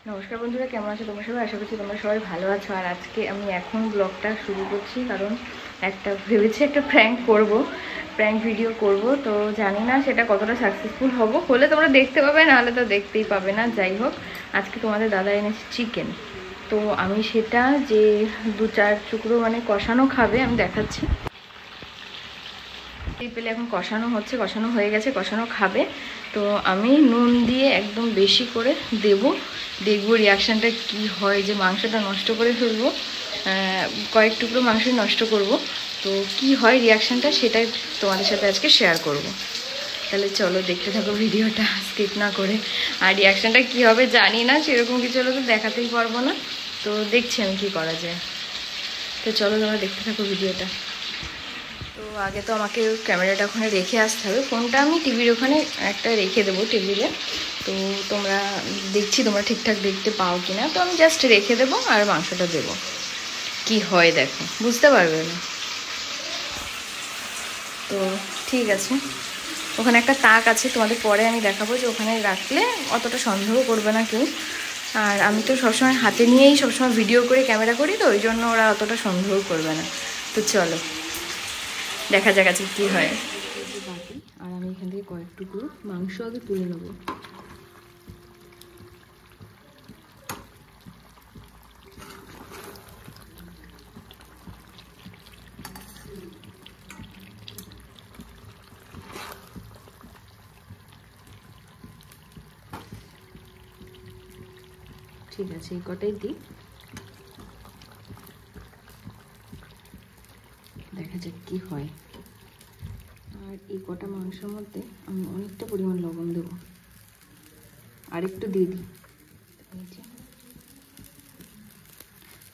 নমস্কার বন্ধুরা, কেমন আছো তোমরা সবাই? আশা করছি তোমরা সবাই ভালো আছো। আর আজকে আমি এখন ব্লগটা শুরু করছি, কারণ ভেবেছি একটা প্র্যাঙ্ক ভিডিও করব। তো জানি না সেটা কতটা সাকসেসফুল হলে তোমরা দেখতে পাবে, নাহলে তো দেখতেই পাবে না। যাই হোক, আজকে তোমাদের দাদা এনেছে চিকেন। তো আমি সেটা যে 2-4 টুকরো মানে কষানো খাবে, আমি দেখাচ্ছি। এই পেলে এখন কষানো হচ্ছে, কষানো হয়ে গেছে, কষানো খাবে। তো আমি নুন দিয়ে একদম বেশি করে দেখবো রিয়াকশানটা কি হয়। যে মাংসটা নষ্ট করে ফেলবো, কয়েক টুকরো মাংসই নষ্ট করব। তো কি হয় রিয়াকশানটা, সেটাই তোমাদের সাথে আজকে শেয়ার করব। তাহলে চলো দেখতে থাকো ভিডিওটা স্কিপ না করে। আর রিয়াকশানটা কি হবে জানি না, সেরকম কিছু হলে তো দেখাতেই পারবো না। তো দেখছি আমি কি করা যায়। তো চলো তোমরা দেখতে থাকো ভিডিওটা। তো আগে তো আমাকে ক্যামেরাটা ওখানে রেখে আসতে হবে, ফোনটা আমি টিভির ওখানে একটা রেখে দেবো টেবিলে। তো তোমরা দেখছি তোমরা ঠিকঠাক দেখতে পাও কি না। তো আমি জাস্ট রেখে দেবো আর মাংসটা দেবো, কি হয় দেখো, বুঝতে পারবে না। তো ঠিক আছে, ওখানে একটা তাক আছে, তোমাদের পরে আমি দেখাবো যে ওখানে রাখলে অতটা সন্দেহ করবে না কেউ। আর আমি তো সবসময় হাতে নিয়েই সবসময় ভিডিও করে ক্যামেরা করি, তো ওই জন্য ওরা অতটা সন্দেহ করবে না। তো চলো দেখা যাক আজকে কী হয়। আর আমি এখান থেকে কয়েক টুকরো মাংস আগে তুলে নেবো। ঠিক আছে, এই কটাই দিই, দেখা যাক কি হয়। আর এই কটা মাংসের মধ্যে আমি অনেকটা পরিমাণ লবণ দেবো, আর একটু দিয়ে দিই।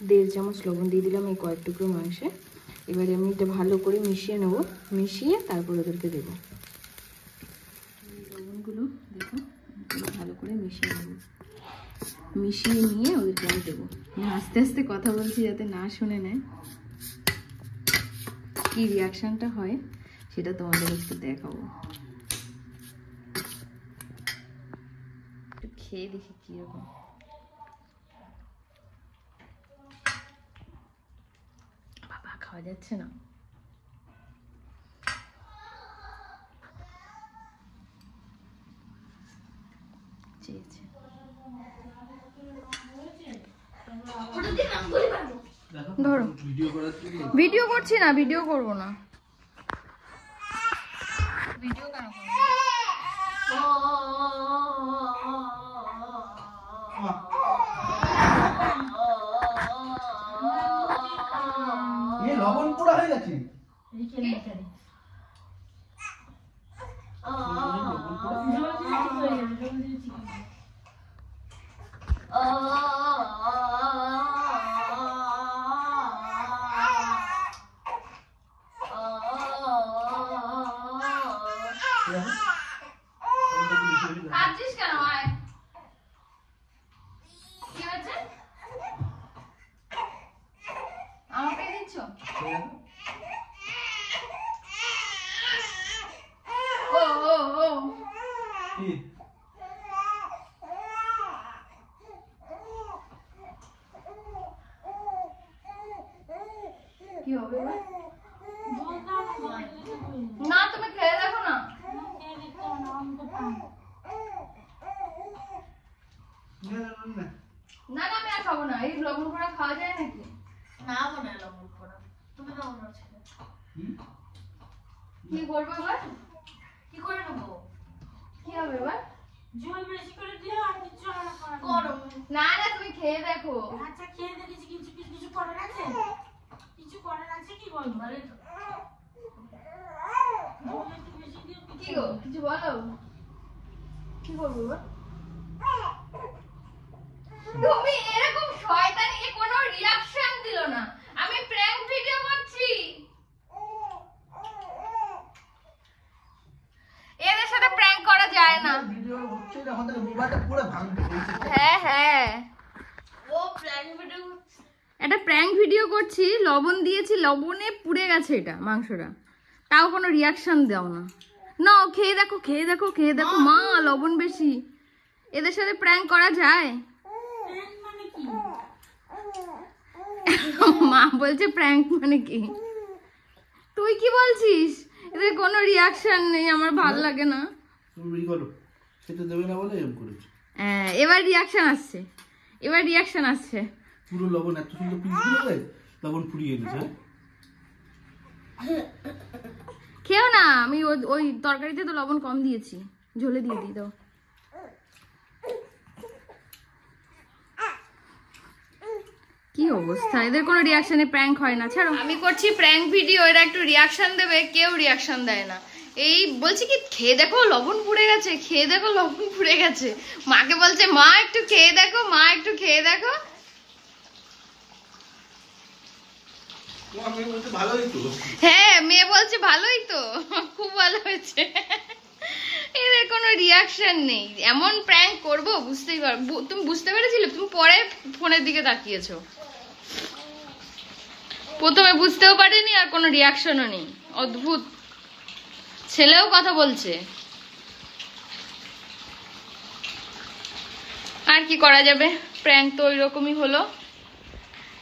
1.5 চামচ লবণ দিয়ে দিলাম এই কয়েক টুকরো মাংসে। এবারে আমি এটা ভালো করে মিশিয়ে নেব, মিশিয়ে তারপর ওদেরকে দেবো। লবণগুলো দেখো ভালো করে মিশিয়ে নেব, মিশিয়ে নিয়ে ওদেরকে আমি দেবো। আস্তে আস্তে কথা বলছি যাতে না শুনে নেয়। কি রিয়াকশানটা হয় সেটা তোমাদের একটু দেখাবো। একটু খেয়ে দেখি কিরকম। বাবা, খাওয়া যাচ্ছে না। চেয়েছে ধরো, ভিডিও করছি না, ভিডিও করবো না। ভিডিও কেন করবো? লবণ পোড়া হয়ে গেছে। আমাকে দিচ্ছ? ও ও ও কি হবে না? তুমি খেয়ে দেখো না। না না, আমি আর খাবো না। এই লবণ পোড়া খাওয়া যায় নাকি? না মনে লবণ পোড়া, তুমি তো অন্য ছেলে। কি করবো এবার? কি করে নেবো? কি হবে এবার? ঝোল বেশি করে দিও, আর কিছু গরম। না না, তুমি খেয়ে দেখো। আচ্ছা খেয়ে দেখেছি, কিছু করার আছে? কিছু করার আছে কি বলবো? আরে ঝোল একটু বেশি দিও। কি গো, কিছু বলো। কি করবো এবার? তুমি এরকম শয়তানি, এ কোনো রিঅ্যাকশন দিল না। আমি প্র্যাঙ্ক ভিডিও করছি, এদের সাথে প্র্যাঙ্ক করা যায় না। ভিডিও হচ্ছে যখন থেকে মোবাইলটা পুরো ভাঙতে গেছে। হ্যাঁ হ্যাঁ, ও প্ল্যান ভিডিও একটা প্র্যাঙ্ক ভিডিও করছি, লবণ দিয়েছি, লবণে পুড়ে গেছে এটা মাংসটা, তাও কোনো রিয়াকশন দাও না। না, খেয়ে দেখো, খেয়ে দেখো, খেয়ে দেখো। মা, লবণ বেশি। এদের সাথে প্র্যাঙ্ক করা যায়? প্র্যাঙ্ক মানে কি? মা বলছে প্র্যাঙ্ক মানে কি? তুই কি বলছিস? এদের কোনো রিয়াকশন নেই, আমার ভাল লাগে না। তুমি ই করো, খেতে দেবে না বলে এরকম করেছে। হ্যাঁ, এবার রিয়াকশন আসছে, এবার রিয়াকশন আসছে। পুরো লবণ এত সুন্দর পিসগুলো দেয়, লবণ ফুরিয়ে গেছে। খেও না, আমি ওই তরকারিতে তো লবণ কম দিয়েছি, ঝোলে দিয়ে দিই দাও। কি অবস্থা, এদের কোনো রিয়াকশনে প্র্যাঙ্ক হয় না। ছাড়ো, আমি করছি প্র্যাঙ্ক ভিডিও, এরা একটু রিয়াকশন দেবে, কেউ রিয়াকশন দেয় না। এই বলছি কি, খেয়ে দেখো লবণ পুড়ে গেছে, খেয়ে দেখো লবণ পুড়ে গেছে। মাকে বলছে মা একটু খেয়ে দেখো, মা একটু খেয়ে দেখো। ভালোই তো। হ্যাঁ, মেয়ে বলছে ভালোই তো, খুব ভালো হয়েছে। এদের কোনো রিয়াকশন নেই। এমন প্র্যাঙ্ক করবো বুঝতেই পারবো। তুমি বুঝতে পেরেছিলে? তুমি পরে ফোনের দিকে তাকিয়েছো, প্রথমে বুঝতেও পারিনি, আর কোনো রিয়াকশনও নেই। অদ্ভুত। ছেলেও কথা বলছে, আর কি করা যাবে, প্র্যাঙ্ক তো ওই রকমই হলো।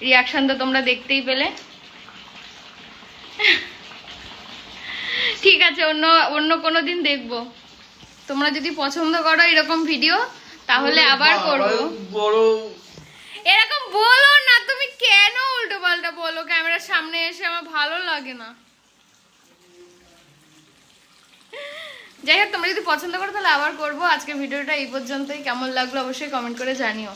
রিয়াকশন তো তোমরা দেখতেই পেলে। ঠিক আছে, অন্য কোনো দিন দেখবো। তোমরা যদি পছন্দ করো এরকম ভিডিও, তাহলে আবার করবো। এরকম বলো না, তুমি কেন উল্টো পাল্টা বলো ক্যামেরার সামনে এসে? আমার ভালো লাগে না। যাই হোক, তোমরা যদি পছন্দ করো তাহলে আবার করবো। আজকে ভিডিওটা এই পর্যন্তই। কেমন লাগলো অবশ্যই কমেন্ট করে জানিও।